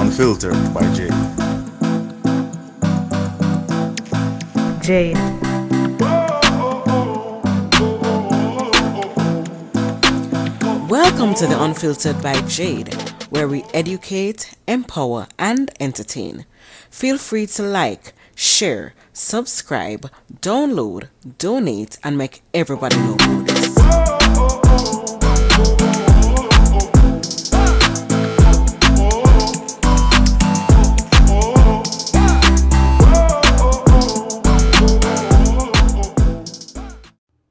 Unfiltered by Jay. Jade. Welcome to the Unfiltered by Jade, where we educate, empower, and entertain. Feel free to like, share, subscribe, download, donate, and make everybody know about this.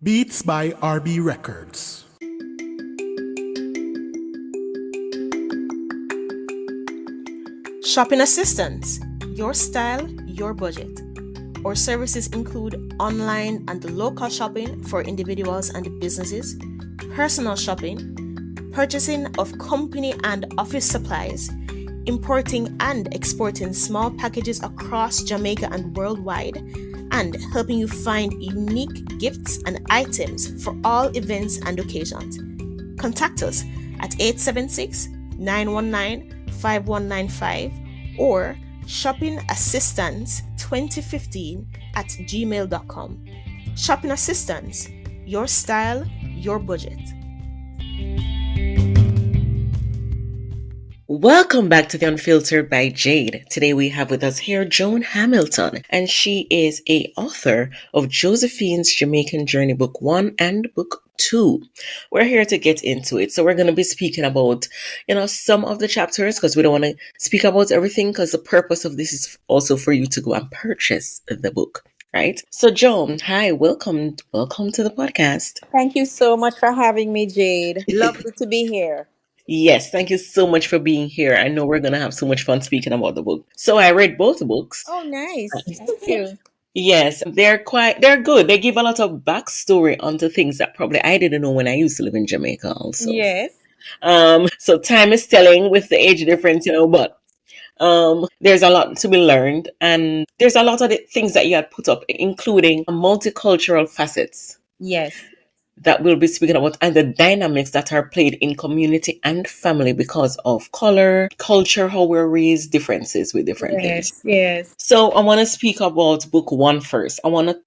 Beats by RB Records. Shopping assistance, your style, your budget. Our services include online and local shopping for individuals and businesses, personal shopping, purchasing of company and office supplies, importing and exporting small packages across Jamaica and worldwide, and helping you find unique gifts and items for all events and occasions. Contact us at 876 919 5195 or shoppingassistance2015 at gmail.com. Shopping Assistance, your style, your budget. Welcome back to the Unfiltered by Jade. Today we have with us here Joan Hamilton, and she is a author of Josephine's Jamaican Journey Book 1 and Book 2. We're here to get into it. So we're going to be speaking about, some of the chapters because we don't want to speak about everything because the purpose of this is also for you to go and purchase the book. Right. So Joan, hi, welcome to the podcast. Thank you so much for having me, Jade. Lovely to be here. Yes, thank you so much for being here. I know we're going to have so much fun speaking about the book. So I read both books. Oh, nice. Thank you. Yes, they're good. They give a lot of backstory onto things that probably I didn't know when I used to live in Jamaica also. Yes. So time is telling with the age difference, but there's a lot to be learned, and there's a lot of the things that you had put up, including multicultural facets Yes. that we'll be speaking about, and the dynamics that are played in community and family because of color, culture, how we're raised, differences with different things. Yes. So I want to speak about book 1 first. I want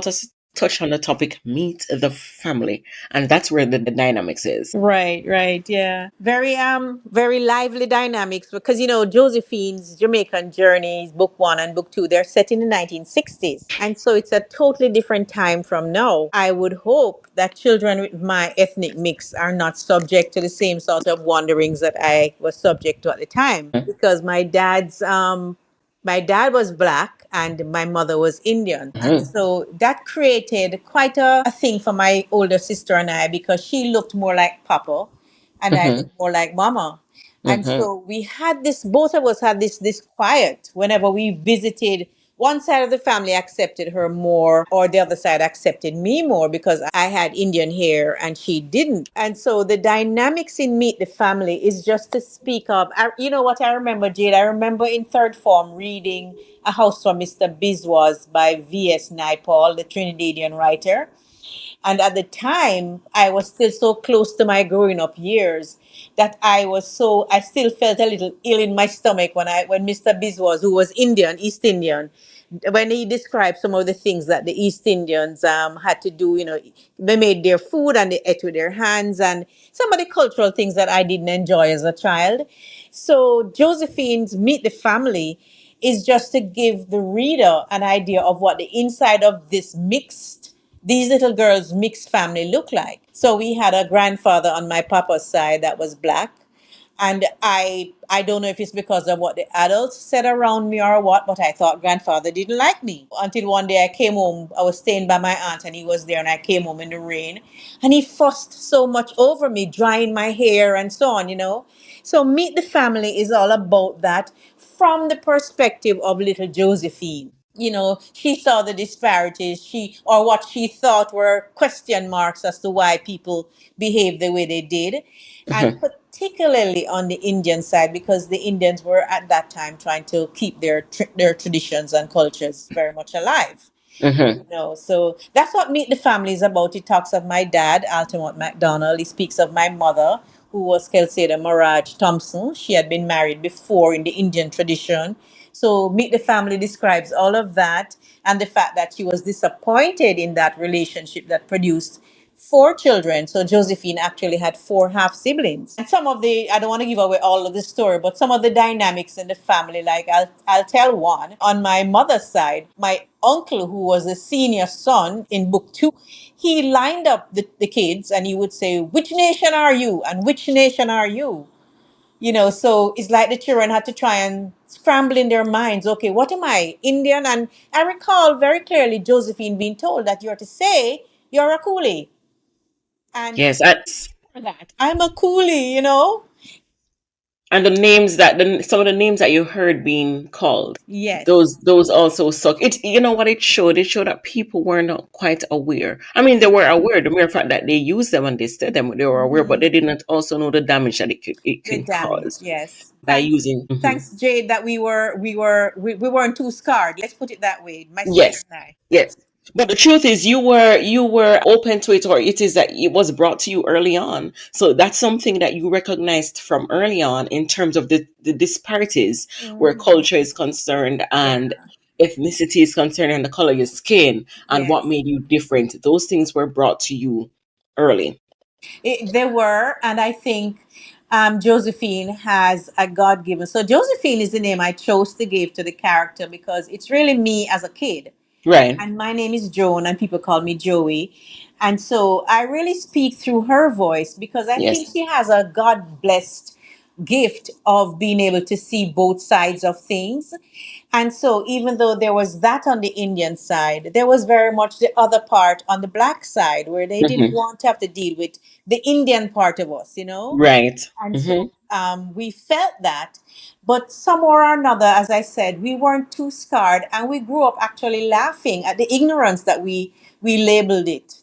us to touch on the topic meet the family, and that's where the dynamics is. Right, yeah. Very lively dynamics because Josephine's Jamaican Journeys, book 1 and book 2, they're set in the 1960s. And so it's a totally different time from now. I would hope that children with my ethnic mix are not subject to the same sort of wanderings that I was subject to at the time. Because my dad was black and my mother was Indian. And so that created quite a thing for my older sister and I because she looked more like Papa and I looked more like Mama. And so we had this, both of us had this quiet whenever we visited. One side of the family accepted her more, or the other side accepted me more because I had Indian hair and she didn't. And so the dynamics in Meet the Family is just to speak of. You know what I remember, Jade? I remember in third form reading A House for Mr. Biswas by V.S. Naipaul, the Trinidadian writer. And at the time, I was still so close to my growing up years that I still felt a little ill in my stomach when Mr. Biswas, who was Indian, East Indian, when he described some of the things that the East Indians had to do, they made their food and they ate with their hands and some of the cultural things that I didn't enjoy as a child. So Josephine's Meet the Family is just to give the reader an idea of what the inside of these little girls' mixed family look like. So we had a grandfather on my papa's side that was black. And I don't know if it's because of what the adults said around me or what, but I thought grandfather didn't like me. Until one day I came home, I was staying by my aunt and he was there and I came home in the rain and he fussed so much over me, drying my hair and so on. So Meet the Family is all about that from the perspective of little Josephine. She saw the disparities, or what she thought were question marks as to why people behaved the way they did, and particularly on the Indian side, because the Indians were at that time trying to keep their traditions and cultures very much alive. So that's what Meet the Family is about. It talks of my dad, Altamont MacDonald. He speaks of my mother, who was Kelseda Maraj Thompson. She had been married before in the Indian tradition. So Meet the Family describes all of that and the fact that she was disappointed in that relationship that produced four children. So Josephine actually had four half siblings. And some of the, I don't want to give away all of the story, but some of the dynamics in the family, like I'll tell one. On my mother's side, my uncle, who was a senior son in book two, he lined up the kids and he would say, "Which nation are you? And which nation are you?" So it's like the children had to try and scramble in their minds, okay, what am I, Indian? And I recall very clearly Josephine being told that you're to say you're a coolie. And Yes, for that, I'm a coolie. and the names that some of the names that you heard being called, Yes. those also suck. It, you know what it showed? It showed that people were not quite aware. I mean, they were aware. The mere fact that they used them and they said them, they were aware, but they did not also know the damage that it The can damage, cause yes. by using. Mhm. Thanks, Jade, that we weren't too scarred. Let's put it that way. My sister Yes, and I. yes. But the truth is, you were open to it, or it is that it was brought to you early on. So that's something that you recognized from early on in terms of the disparities where culture is concerned Yeah. and ethnicity is concerned and the color of your skin and what Yes. made you different. Those things were brought to you early. There were, and I think Josephine has a God given. So Josephine is the name I chose to give to the character because it's really me as a kid. Right. And my name is Joan, and people call me Joey. And so I really speak through her voice because I think Yes. she has a God blessed gift of being able to see both sides of things. And so, even though there was that on the Indian side, there was very much the other part on the black side where they didn't Hmm. want to have to deal with the Indian part of us. Right. And Hmm. so we felt that. But somewhere or another, as I said, we weren't too scarred and we grew up actually laughing at the ignorance that we labeled it,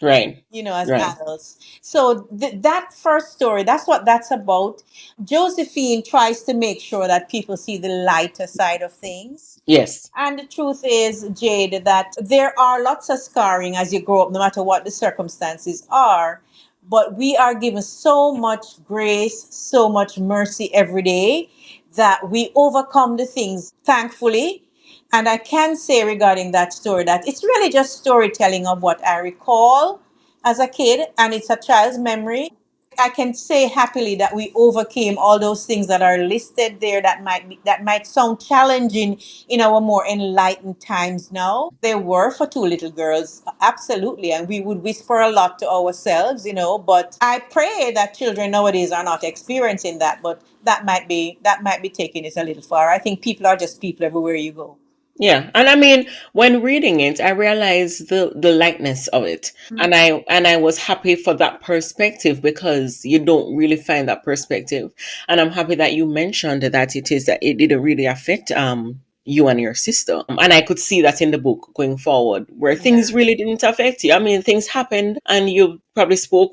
Right. as Right. adults. So that first story, that's what that's about. Josephine tries to make sure that people see the lighter side of things. Yes. And the truth is, Jade, that there are lots of scarring as you grow up, no matter what the circumstances are. But we are given so much grace, so much mercy every day that we overcome the things, thankfully. And I can say regarding that story that it's really just storytelling of what I recall as a kid, and it's a child's memory. I can say happily that we overcame all those things that are listed there that might sound challenging in our more enlightened times now. They were for two little girls, absolutely, and we would whisper a lot to ourselves. But I pray that children nowadays are not experiencing that. But that might be taking it a little far. I think people are just people everywhere you go. Yeah, and I mean, when reading it, I realized the lightness of it, and I was happy for that perspective because you don't really find that perspective, and I'm happy that you mentioned that it didn't really affect you and your sister, and I could see that in the book going forward, where things Yeah. really didn't affect you. I mean, things happened, and you probably spoke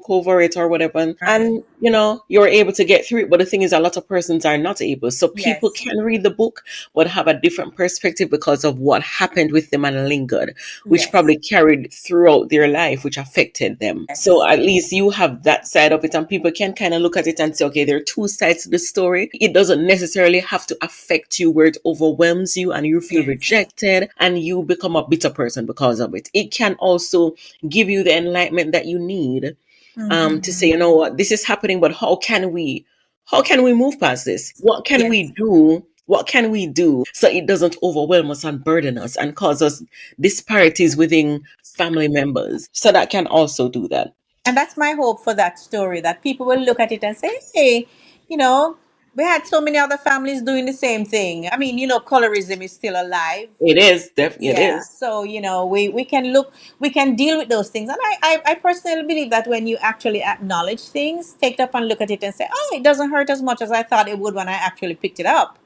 over it or whatever, Right. and you were able to get through it. But the thing is, a lot of persons are not able, so people Yes. can read the book but have a different perspective because of what happened with them and lingered, which Yes. probably carried throughout their life, which affected them. So Yes. at least you have that side of it, and people can kind of look at it and say, okay, there are two sides to the story. It doesn't necessarily have to affect you where it overwhelms you and you feel Yes. rejected and you become a bitter person because of it. It can also give you the enlightenment that you need to say, you know what, this is happening, but how can we move past this? What can we Yes. do? What can we do so it doesn't overwhelm us and burden us and cause us disparities within family members? So that can also do that. And that's my hope for that story, that people will look at it and say, hey, you know, we had so many other families doing the same thing. I mean, colorism is still alive. It is it Yeah. is. So, we can deal with those things. And I personally believe that when you actually acknowledge things, take it up and look at it and say, oh, it doesn't hurt as much as I thought it would when I actually picked it up,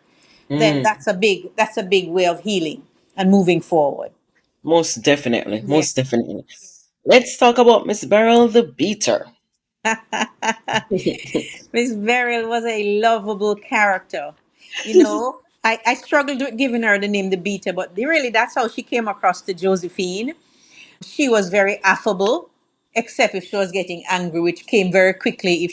then Mm, that's a big way of healing and moving forward. most definitely, Yeah. most definitely. Let's talk about Miss Beryl the Beater. Miss Beryl was a lovable character. I struggled with giving her the name the Beater, but really that's how she came across to Josephine. She was very affable, except if she was getting angry, which came very quickly if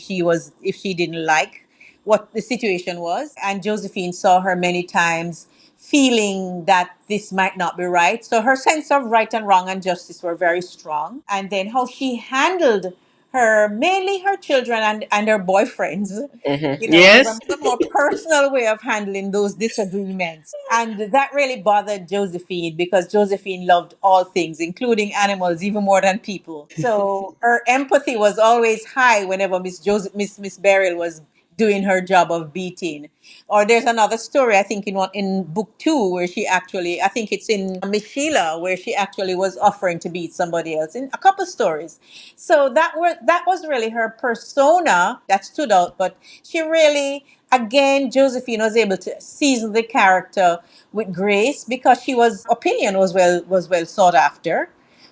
she didn't like what the situation was. And Josephine saw her many times feeling that this might not be right. So her sense of right and wrong and justice were very strong. And then how she handled her, mainly her children and her boyfriends, Yes. was a more personal way of handling those disagreements. And that really bothered Josephine because Josephine loved all things, including animals, even more than people. So her empathy was always high whenever Miss Beryl was doing her job of beating. Or there's another story, I think, in book two, where she actually, I think it's in Miss Sheila, where she actually was offering to beat somebody else in a couple stories. So that was really her persona that stood out. But she really, again, Josephine was able to season the character with grace because she was opinion was well sought after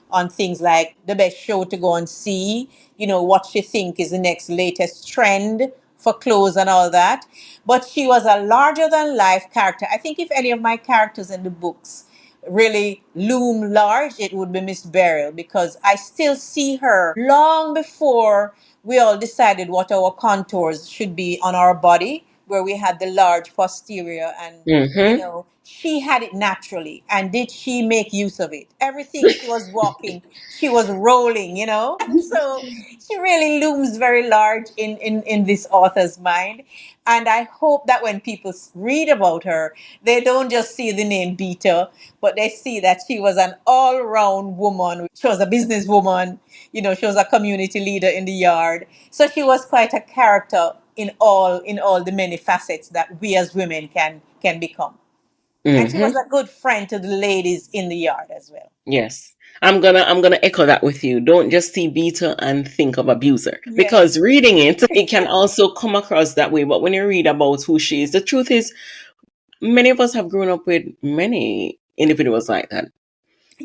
on things like the best show to go and see, what she think is the next latest trend for clothes and all that. But she was a larger than life character. I think if any of my characters in the books really loom large, it would be Miss Beryl because I still see her long before we all decided what our contours should be on our body, where we had the large posterior and Mm-hmm. she had it naturally. And did she make use of it? Everything she was walking, she was rolling. So she really looms very large in this author's mind. And I hope that when people read about her, they don't just see the name Beta, but they see that she was an all round woman. She was a businesswoman, she was a community leader in the yard. So she was quite a character in all the many facets that we as women can become. And she was Mm-hmm. a good friend to the ladies in the yard as well. Yes. I'm gonna echo that with you. Don't just see beta and think of abuser. Yes. Because reading it can also come across that way. But when you read about who she is, the truth is many of us have grown up with many individuals like that,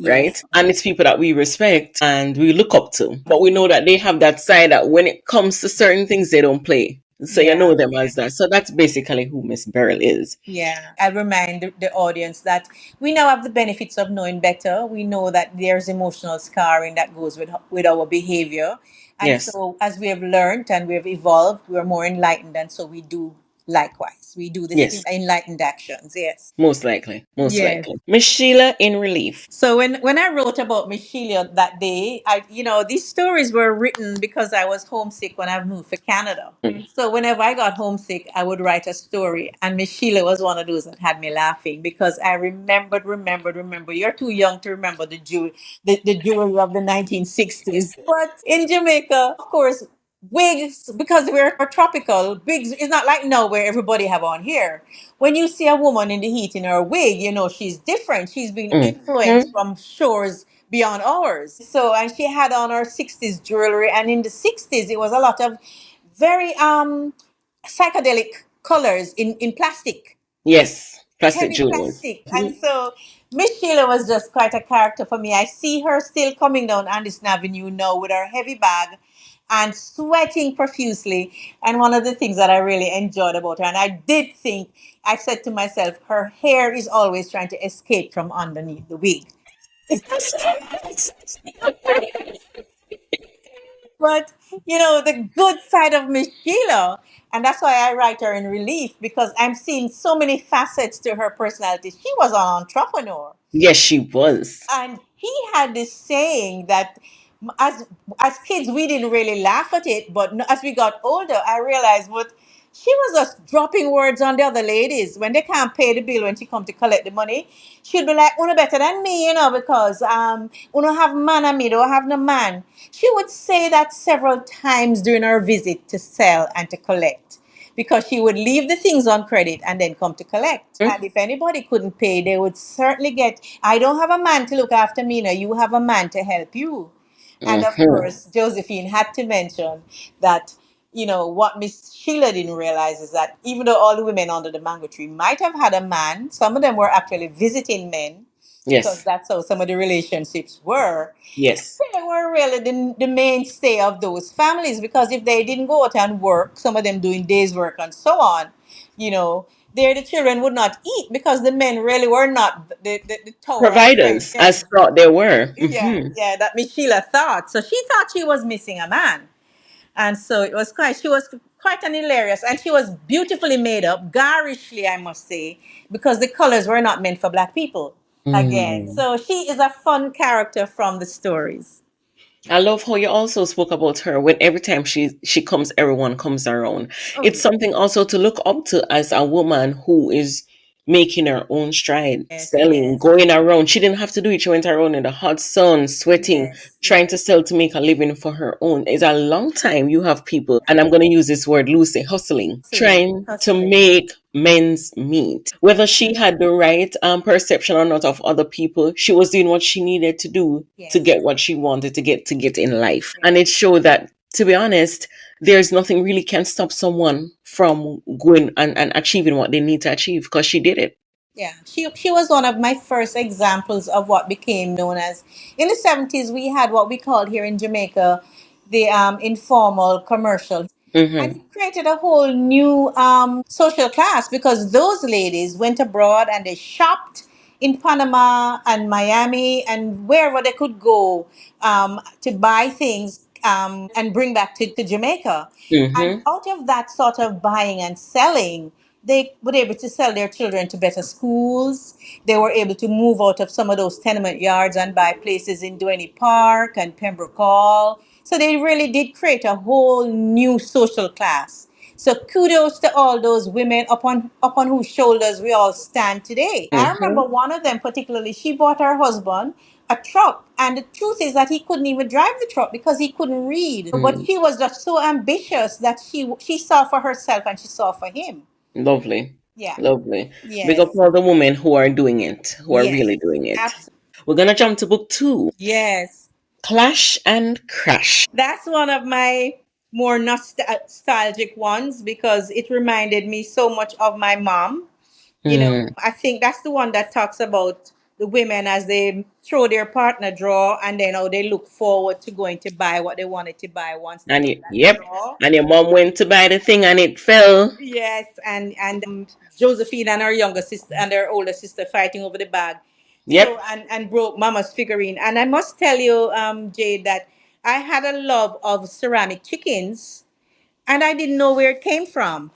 right? Yes. And it's people that we respect and we look up to. But we know that they have that side that when it comes to certain things, they don't play. So you Yeah. know them as that. So that's basically who Miss Beryl is. Yeah, I'll remind the audience that we now have the benefits of knowing better. We know that there's emotional scarring that goes with our behavior. And Yes. so, as we have learned and we have evolved, we are more enlightened. And so, we do likewise. We do the same Yes. enlightened actions. Yes. Most likely. Most Yes. likely. Miss Sheila in relief. So when I wrote about Miss Sheila that day, these stories were written because I was homesick when I moved to Canada. So whenever I got homesick, I would write a story, and Miss Sheila was one of those that had me laughing because I remembered. You're too young to remember the jewelry of the 1960s. But in Jamaica, of course, wigs, because we're tropical, wigs is not like now where everybody have on hair. When you see a woman in the heat in her wig, she's different. She's been influenced Mm-hmm. from shores beyond ours. So, and she had on her 60s jewelry, and in the 60s it was a lot of very psychedelic colors in plastic, Yes. Plastic heavy jewels. plastic. And so Miss Sheila was just quite a character for me. I see her still coming down Anderson Avenue now with her heavy bag and sweating profusely. And one of the things that I really enjoyed about her, and I said to myself, her hair is always trying to escape from underneath the wig. But the good side of Miss Sheila, and that's why I write her in relief because I'm seeing so many facets to her personality. She was an entrepreneur. Yes, she was. And he had this saying that as kids we didn't really laugh at it, but as we got older, I realized what she was just dropping words on the other ladies when they can't pay the bill. When she come to collect the money, she'd be like, "Uno better than me, because uno have man and me don't have no man." She would say that several times during her visit to sell and to collect, because she would leave the things on credit and then come to collect. And if anybody couldn't pay, they would certainly get, "I don't have a man to look after me now, you have a man to help you." And of Mm-hmm. course, Josephine had to mention that, what Miss Sheila didn't realize is that even though all the women under the mango tree might have had a man, some of them were actually visiting men because Yes. that's how some of the relationships were. Yes. They were really the mainstay of those families because if they didn't go out and work, some of them doing days work and so on, you know, there the children would not eat because the men really were not the tower of strength. Providers, Yes. as thought they were. Yeah, yeah, that Miss Sheila thought. So she thought she was missing a man. And so it was quite, she was quite an hilarious, and she was beautifully made up, garishly, I must say, because the colors were not meant for black people again. Mm. So she is a fun character from the stories. I love how you also spoke about her when every time she comes, everyone comes around. Oh, It's something also to look up to as a woman who is making her own stride, yes, selling, yes, going around. She didn't have to do it. She went around in the hot sun, sweating, yes, trying to yes. sell to make a living for her own. It's a long time you have people, and I'm going to use this word loosely, hustling, Hustling, trying to hustling. make men's meat. Whether she had the right perception or not of other people, she was doing what she needed to do to Yes, get what she wanted to get in life. And yes. it showed that, to be honest, there's nothing really can stop someone from going and achieving what they need to achieve because she did it. Yeah, she was one of my first examples of what became known as, in the 70s we had what we called here in Jamaica the informal commercial, and Hmm. it created a whole new social class because those ladies went abroad and they shopped in Panama and Miami and wherever they could go to buy things and bring back to Jamaica. And Hmm. out of that sort of buying and selling, they were able to sell their children to better schools. They were able to move out of some of those tenement yards and buy places in Duane Park and Pembroke Hall. So they really did create a whole new social class. So kudos to all those women upon whose shoulders we all stand today. I remember Hmm. one of them particularly, she bought her husband a truck, and the truth is that he couldn't even drive the truck because he couldn't read. But Mm. she was just so ambitious that she saw for herself and she saw for him. Lovely. Yeah. Lovely. Big up Yes. all the women who are doing it, who are Yes. really doing it. Absolutely. We're going to jump to book two, Yes. Clash and Crash. That's one of my more nostalgic ones because it reminded me so much of my mom. You know, Mm. I think that's the one that talks about the women as they throw their partner draw and then how they look forward to going to buy what they wanted to buy once they And got you, that yep. draw. And your mom went to buy the thing and it fell. Yes, and Josephine and her younger sister and her older sister fighting over the bag. So Yep. and broke Mama's figurine. And I must tell you, Jade, that I had a love of ceramic chickens, and I didn't know where it came from.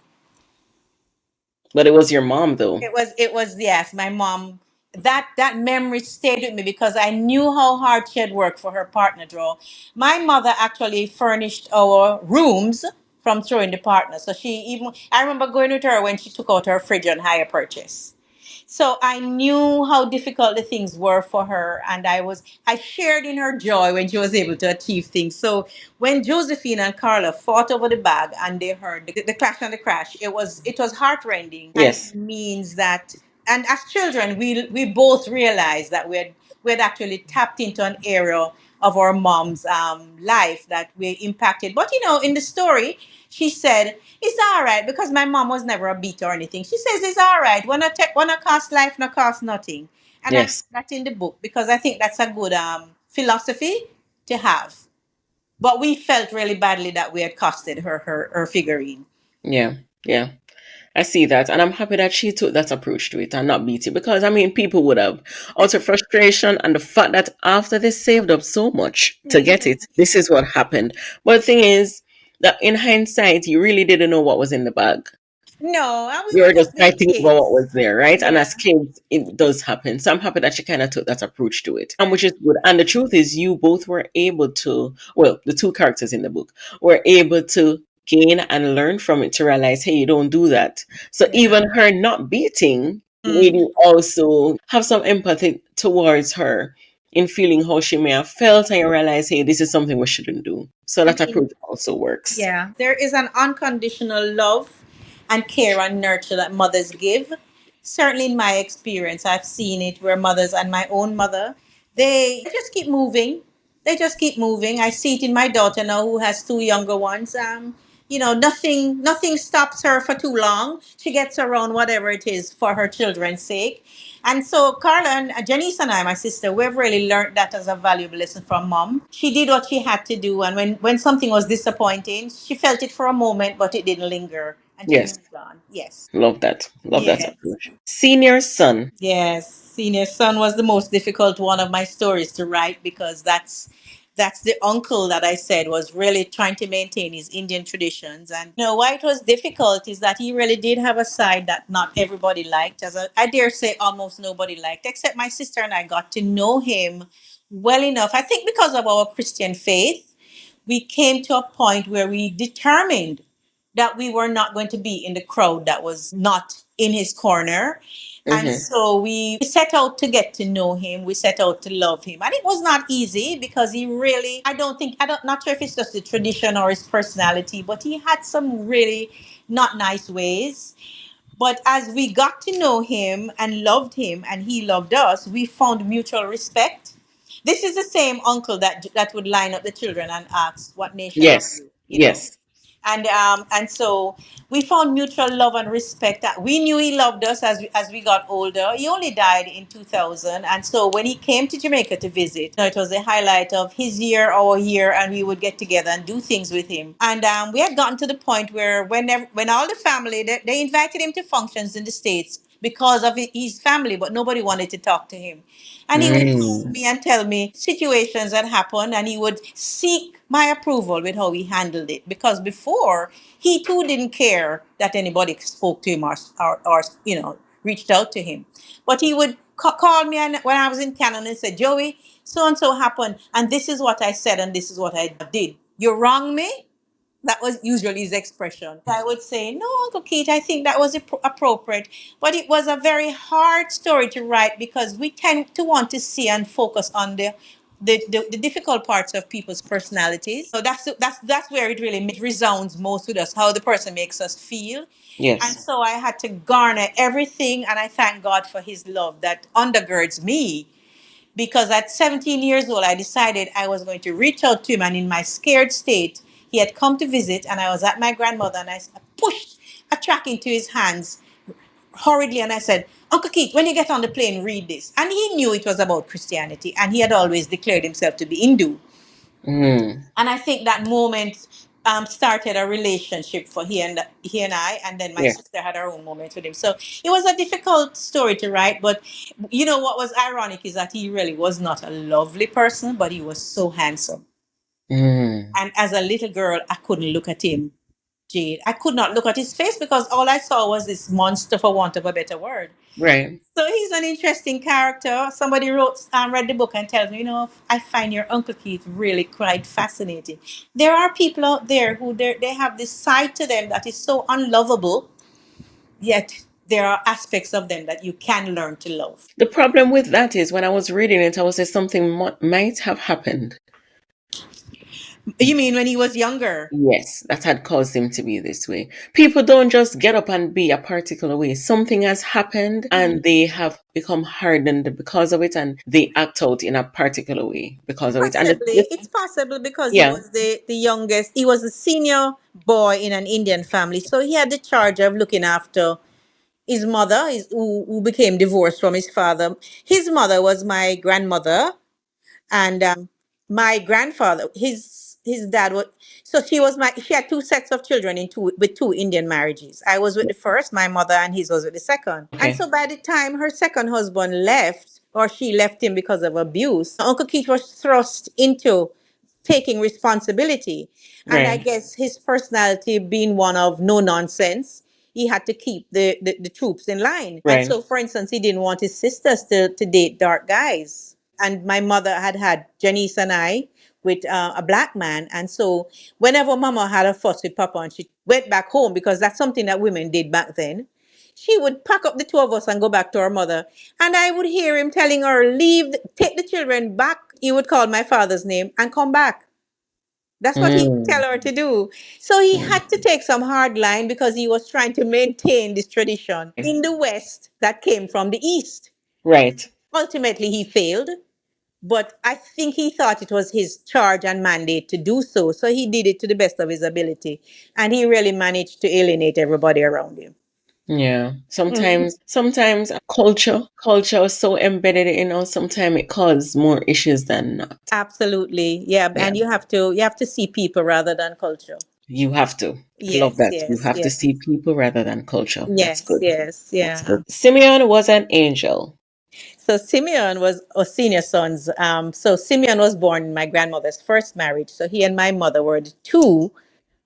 But it was your mom, though. It was yes, my mom. That memory stayed with me because I knew how hard she had worked for her partner draw. My mother actually furnished our rooms from throwing the partner. So she even I remember going with her when she took out her fridge on hire purchase. So I knew how difficult the things were for her, and I shared in her joy when she was able to achieve things. So when Josephine and Carla fought over the bag and they heard the clash and the crash, it was heartrending, and it Yes. means that. And as children, we both realized that we had actually tapped into an area of our mom's life that we impacted. But in the story, she said, "It's all right," because my mom was never a beat or anything. She says, "It's all right. When I cost life, no cost nothing." And I Yes. put that in the book because I think that's a good philosophy to have. But we felt really badly that we had costed her figurine. Yeah. Yeah. I see that. And I'm happy that she took that approach to it and not beat it. Because, I mean, people would have, out of frustration and the fact that after they saved up so much to get it, this is what happened. But the thing is that in hindsight, you really didn't know what was in the bag. No, and we We were were just just being fighting over what kids. was there, right? And Yeah. as kids, it does happen. So I'm happy that she kind of took that approach to it, and which is good. And the truth is, you both were able to, well, the two characters in the book were able to gain and learn from it to realize, hey, you don't do that. So Yeah. even her not beating made Mm. you also have some empathy towards her in feeling how she may have felt, and you realize, hey, this is something we shouldn't do. So I that mean, approach also works. yeah, there is an unconditional love and care and nurture that mothers give. Certainly, in my experience, I've seen it where mothers and my own mother, they just keep moving. They just keep moving. I see it in my daughter now, who has two younger ones. Nothing stops her for too long. She gets around whatever it is for her children's sake. And so Carla and Janice and I, my sister, we've really learned that as a valuable lesson from mom. She did what she had to do, and when something was disappointing, she felt it for a moment, but it didn't linger. Yes. Love that. Love that approach. Senior son. Yes, senior son was the most difficult one of my stories to write because that's the uncle that I said was really trying to maintain his Indian traditions. And why it was difficult is that he really did have a side that not everybody liked, I dare say almost nobody liked, except my sister and I got to know him well enough. I think because of our Christian faith, we came to a point where we determined that we were not going to be in the crowd that was not in his corner. And Mm-hmm. so we set out to get to know him. We set out to love him. And it was not easy because he really, not sure if it's just the tradition or his personality, but he had some really not nice ways. But as we got to know him and loved him and he loved us, we found mutual respect. This is the same uncle that would line up the children and ask, "What nation are Yes. you?" Yes. And so we found mutual love and respect. That we knew he loved us as we got older. He only died in 2000, and so when he came to Jamaica to visit, it was a highlight of his year, our year, and we would get together and do things with him. And we had gotten to the point where when all the family they invited him to functions in the States because of his family, but nobody wanted to talk to him. And he would call Mm. me and tell me situations that happened, and he would seek my approval with how he handled it. Because before, he too didn't care that anybody spoke to him or reached out to him. But he would call me and when I was in Canada and said, "Joey, so and so happened, and this is what I said, and this is what I did. You wrong me?" That was usually his expression. I would say, "No, Uncle Keith, I think that was appropriate." But it was a very hard story to write because we tend to want to see and focus on the difficult parts of people's personalities. So that's where it really resounds most with us, how the person makes us feel. And Yes. so I had to garner everything, and I thank God for his love that undergirds me because at 17 years old, I decided I was going to reach out to him. And in my scared state, he had come to visit, and I was at my grandmother, and I pushed a track into his hands hurriedly, and I said, "Uncle Keith, when you get on the plane, read this." And he knew it was about Christianity, and he had always declared himself to be Hindu. Mm. And I think that moment started a relationship for he and I, and then my Yes. sister had her own moment with him. So it was a difficult story to write, but what was ironic is that he really was not a lovely person, but he was so handsome. Mm. And as a little girl, I couldn't look at him, Jade. I could not look at his face because all I saw was this monster, for want of a better word. Right. So he's an interesting character. Somebody read the book and tells me, I find your Uncle Keith really quite fascinating. There are people out there who they have this side to them that is so unlovable, yet there are aspects of them that you can learn to love. The problem with that is when I was reading it, I was saying something might have happened. You mean when he was younger? Yes, that had caused him to be this way. People don't just get up and be a particular way. Something has happened and they have become hardened because of it and they act out in a particular way because of it. And It's possible because he yeah, was the youngest. He was the senior boy in an Indian family, so he had the charge of looking after his mother, who became divorced from his father. His mother was my grandmother, and my grandfather, his dad was. So she had two sets of children with two Indian marriages. I was with the first, my mother, and his was with the second. And okay, so by the time her second husband left, or she left him because of abuse, Uncle Keith was thrust into taking responsibility. And I right, guess his personality being one of no nonsense, he had to keep the troops in line. And right, so, for instance, he didn't want his sisters to date dark guys. And my mother had Janice and I with a black man. And so, whenever Mama had a fuss with Papa and she went back home, because that's something that women did back then, she would pack up the two of us and go back to her mother. And I would hear him telling her, take the children back. He would call my father's name and come back. That's what he would mm, tell her to do. So he had to take some hard line because he was trying to maintain this tradition in the West that came from the East. right. Ultimately, he failed, but I think he thought it was his charge and mandate to do so. So he did it to the best of his ability. And he really managed to alienate everybody around him. Yeah. Sometimes culture is so embedded in us. Sometimes it causes more issues than not. Absolutely. Yeah. Yeah. And you have to see people rather than culture. You have to. I love Yes, that. You yes, have to yes. see people rather than culture. That's Yes, good. yes, That's yeah. good. Simeon was an angel. So Simeon was a senior sons. So Simeon was born in my grandmother's first marriage. So he and my mother were the two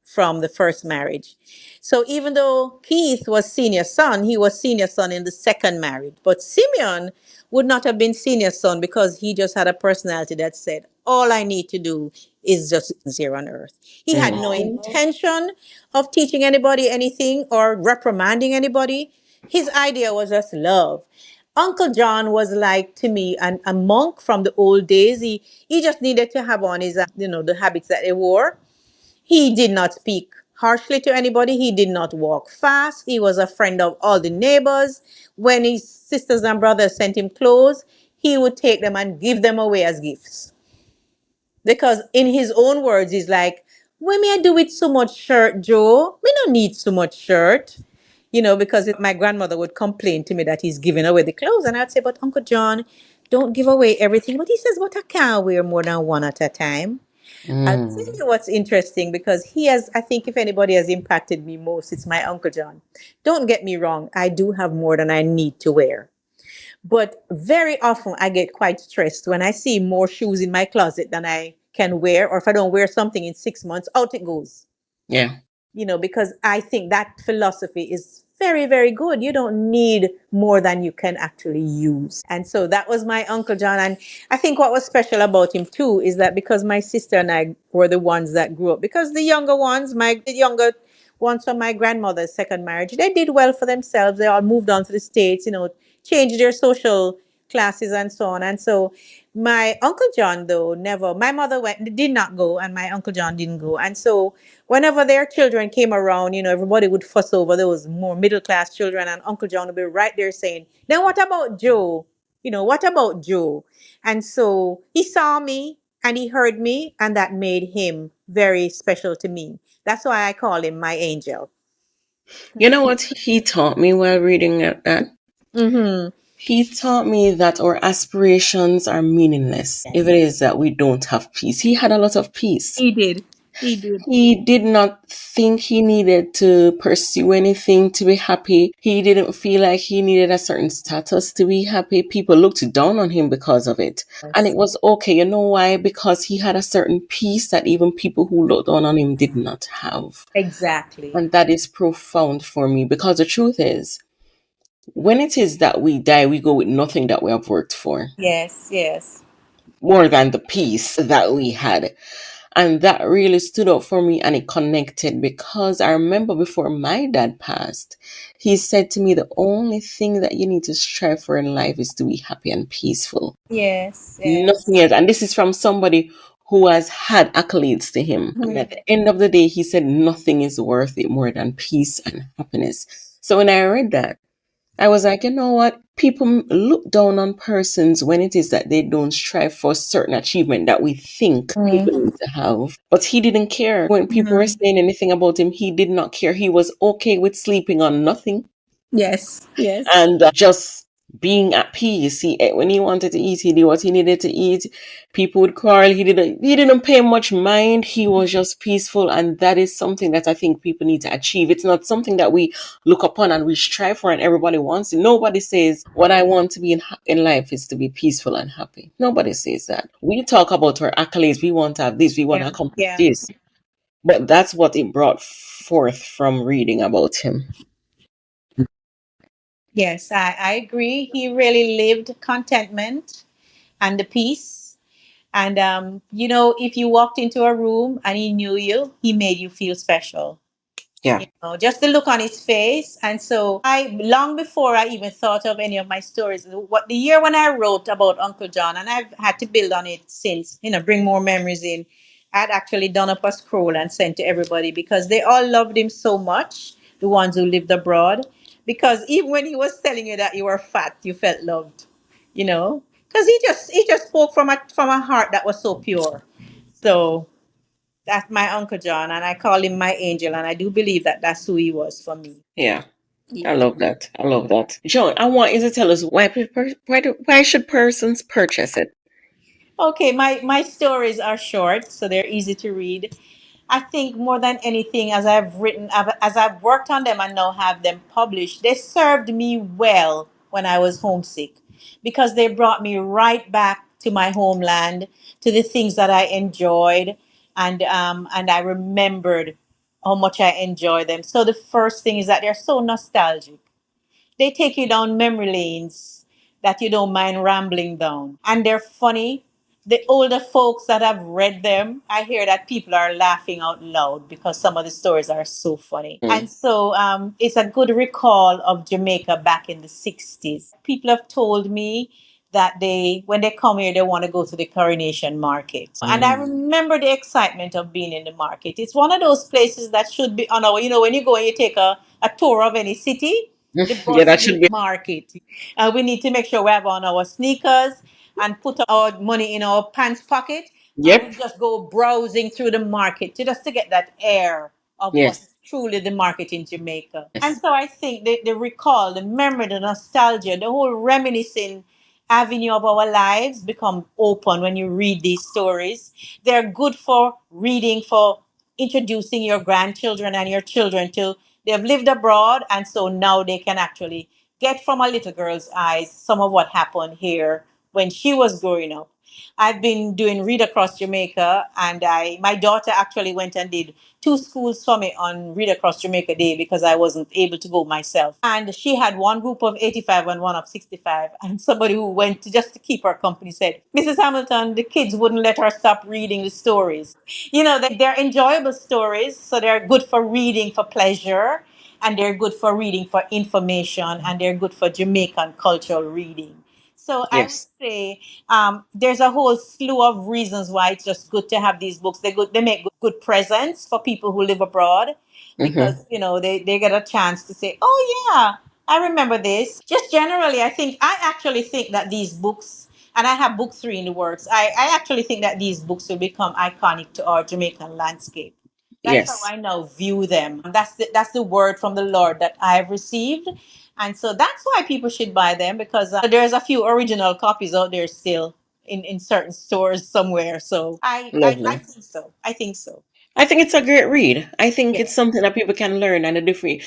from the first marriage. So even though Keith was senior son, he was senior son in the second marriage. But Simeon would not have been senior son because he just had a personality that said, all I need to do is just here on earth. He had no intention of teaching anybody anything or reprimanding anybody. His idea was just love. Uncle John was like to me a monk from the old days. He just needed to have on his the habits that they wore. He did not speak harshly to anybody. He did not walk fast. He was a friend of all the neighbors. When his sisters and brothers sent him clothes, he would take them and give them away as gifts. Because in his own words, he's like, "When me I do with so much shirt, Joe? Me no need so much shirt." Because my grandmother would complain to me that he's giving away the clothes. And I'd say, "But Uncle John, don't give away everything." But he says, "But I can't wear more than one at a time." I'll tell Mm. you what's interesting because he has, I think, if anybody has impacted me most, it's my Uncle John. Don't get me wrong, I do have more than I need to wear. But very often I get quite stressed when I see more shoes in my closet than I can wear, or if I don't wear something in 6 months, out it goes. Yeah. Because I think that philosophy is very, very good. You don't need more than you can actually use. And so that was my Uncle John. And I think what was special about him too is that because my sister and I were the ones that grew up, because the younger ones from my grandmother's second marriage, they did well for themselves. They all moved on to the States, changed their social classes and so on. And so my Uncle John, though, never, my mother did not go, and my Uncle John didn't go. And so whenever their children came around, everybody would fuss over those more middle class children, and Uncle John would be right there saying, "Then what about Joe? What about Joe?" And so he saw me and he heard me, and that made him very special to me. That's why I call him my angel. You know what he taught me while reading that? Mm-hmm. He taught me that our aspirations are meaningless if it Yes. is that we don't have peace. He had a lot of peace. He did. He did. He did not think he needed to pursue anything to be happy. He didn't feel like he needed a certain status to be happy. People looked down on him because of it. And it Yes. was okay. You know why? Because he had a certain peace that even people who looked down on him did not have. Exactly. And that is profound for me because the truth is, when it is that we die, we go with nothing that we have worked for, Yes. Yes. more than the peace that we had. And that really stood out for me and it connected because I remember before my dad passed, he said to me, the only thing that you need to strive for in life is to be happy and peaceful. Yes. Nothing Yes. else. And this is from somebody who has had accolades to him. And at the end of the day, he said nothing is worth it more than peace and happiness. So when I read that, I was like, you know what? People look down on persons when it is that they don't strive for certain achievement that we think people Mm-hmm. need to have. But he didn't care. When people were saying anything about him, he did not care. He was okay with sleeping on nothing Yes. Yes. and just being at peace. He ate when he wanted to eat. He did what he needed to eat. People would quarrel. He didn't pay much mind. He was just peaceful, and that is something that I think people need to achieve. It's not something that we look upon and we strive for, and everybody wants it. Nobody says what I want to be in life is to be peaceful and happy. Nobody says that. We talk about our accolades. We want to have this. We want to Yeah. accomplish Yeah. this. But that's what it brought forth from reading about him. Yes, I agree. He really lived contentment and the peace. And if you walked into a room and he knew you, he made you feel special. Yeah. Just the look on his face. And so long before I even thought of any of my stories, what the year when I wrote about Uncle John, and I've had to build on it since, bring more memories in. I'd actually done up a scroll and sent to everybody because they all loved him so much, the ones who lived abroad. Because even when he was telling you that you were fat, you felt loved, because he just spoke from a heart that was so pure. So that's my Uncle John, and I call him my angel, and I do believe that that's who he was for me. Yeah. I Yeah. love that. I love that. Joan, I want you to tell us why should persons purchase it? Okay, my stories are short, so they're easy to read. I think more than anything, as I've worked on them and now have them published, they served me well when I was homesick because they brought me right back to my homeland, to the things that I enjoyed, and I remembered how much I enjoyed them. So the first thing is that they're so nostalgic. They take you down memory lanes that you don't mind rambling down. And they're funny. The older folks that have read them, I hear that people are laughing out loud because some of the stories are so funny. And so it's a good recall of Jamaica back in the 60s. People have told me that when they come here, they want to go to the Coronation Market. And I remember the excitement of being in the market. It's one of those places that should be on our, when you go and you take a tour of any city, the Yeah, that bustling should be. market. We need to make sure we have on our sneakers and put our money in our pants pocket, and we Yep. just go browsing through the market to get that air of what Yes. is truly the market in Jamaica. And Yes. so I think the recall, the memory, the nostalgia, the whole reminiscing avenue of our lives become open when you read these stories. They're good for reading, for introducing your grandchildren and your children to they've lived abroad, and so now they can actually get from a little girl's eyes some of what happened here when she was growing up. I've been doing Read Across Jamaica, and my daughter actually went and did two schools for me on Read Across Jamaica Day because I wasn't able to go myself. And she had one group of 85 and one of 65. And somebody who went to just to keep her company said, Mrs. Hamilton, the kids wouldn't let her stop reading the stories. They're enjoyable stories, so they're good for reading for pleasure, and they're good for reading for information, and they're good for Jamaican cultural reading. So I would Yes. say there's a whole slew of reasons why it's just good to have these books. They make good presents for people who live abroad because Mm-hmm. they get a chance to say, oh yeah, I remember this. Just generally, I actually think that these books, and I have book three in the works. I actually think that these books will become iconic to our Jamaican landscape. That's how Yes. I now view them. That's the word from the Lord that I've received, and so that's why people should buy them because there's a few original copies out there still in certain stores somewhere. So I Lovely. think so. I think so. I think it's a great read. I think it's Yes. something that people can learn and the different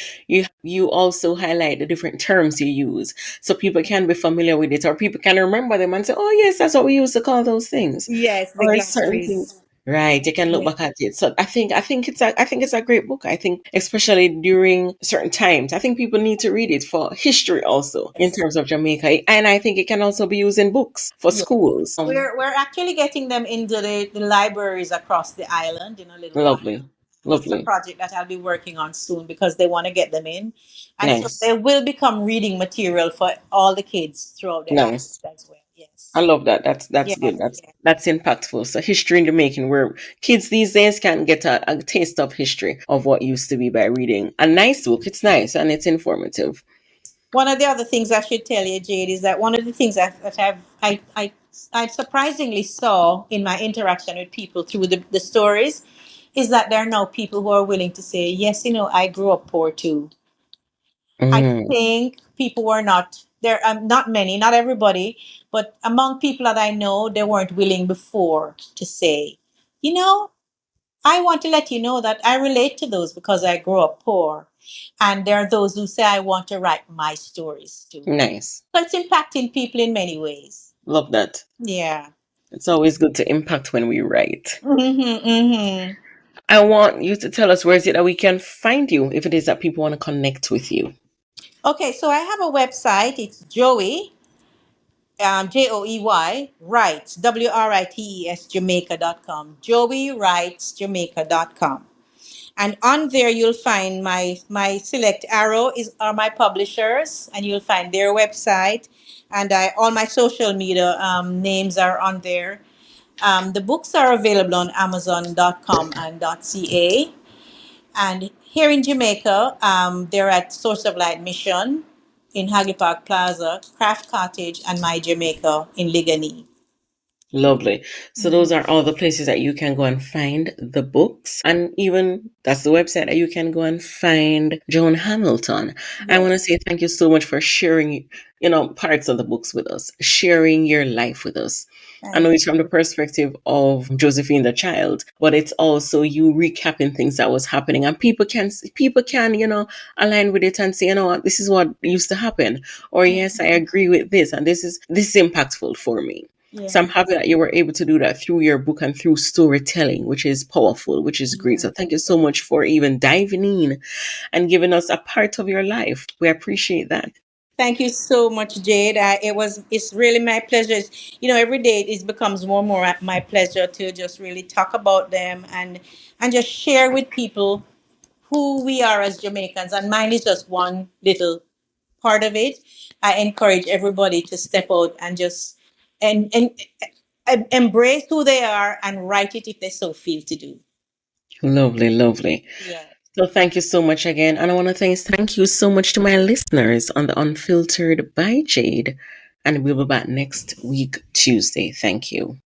you also highlight the different terms you use so people can be familiar with it or people can remember them and say, "Oh yes, that's what we used to call those things." Yes, the Or certain glossaries. things. Right, you can look Yeah. back at it. So I think it's a great book. I think especially during certain times. I think people need to read it for history also in Yes. terms of Jamaica. And I think it can also be used in books for Yeah. schools. We're actually getting them into the libraries across the island in a little while. Lovely. It's a Lovely. project that I'll be working on soon because they want to get them in. And so Nice. they will become reading material for all the kids throughout the island Nice. as well. I Yes. love that. That's Yeah. good. That's impactful. So history in the making, where kids these days can get a taste of history of what used to be by reading a nice book. It's nice and it's informative. One of the other things I should tell you, Jade, is that one of the things that I surprisingly saw in my interaction with people through the stories is that there are now people who are willing to say, yes, I grew up poor too. I Mm, think people were not there. Not many, not everybody, but among people that I know, they weren't willing before to say, you know, I want to let you know that I relate to those because I grew up poor. And there are those who say, I want to write my stories too. nice. So it's impacting people in many ways. Love that. Yeah. It's always good to impact when we write. Mm-hmm. I want you to tell us where is it that we can find you if it is that people want to connect with you. Okay, so I have a website. It's Joey, Joey, Writes, WRITES, Jamaica.com. Joey Writes, Jamaica.com. And on there, you'll find my select arrow are my publishers, and you'll find their website, and all my social media names are on there. The books are available on Amazon.com and .ca. And here in Jamaica, they're at Source of Light Mission in Hagley Park Plaza, Craft Cottage, and My Jamaica in Ligani. Lovely. So those are all the places that you can go and find the books. And even that's the website that you can go and find Joan Hamilton. I want to say thank you so much for sharing, parts of the books with us, sharing your life with us. I know it's from the perspective of Josephine the child, but it's also you recapping things that was happening, and people can align with it and say, you know what, this is what used to happen, or yes, I agree with this, and this is impactful for me. So I'm Yeah. happy that you were able to do that through your book and through storytelling, which is powerful, which is great. So thank you so much for even diving in and giving us a part of your life. We appreciate that. Thank you so much, Jade. It's really my pleasure. Every day it becomes more and more my pleasure to just really talk about them and just share with people who we are as Jamaicans. And mine is just one little part of it. I encourage everybody to step out and just and embrace who they are and write it if they so feel to do. Lovely, lovely. Yeah. So thank you so much again. And I want to thank you so much to my listeners on the Unfiltered by Jade. And we'll be back next week, Tuesday. Thank you.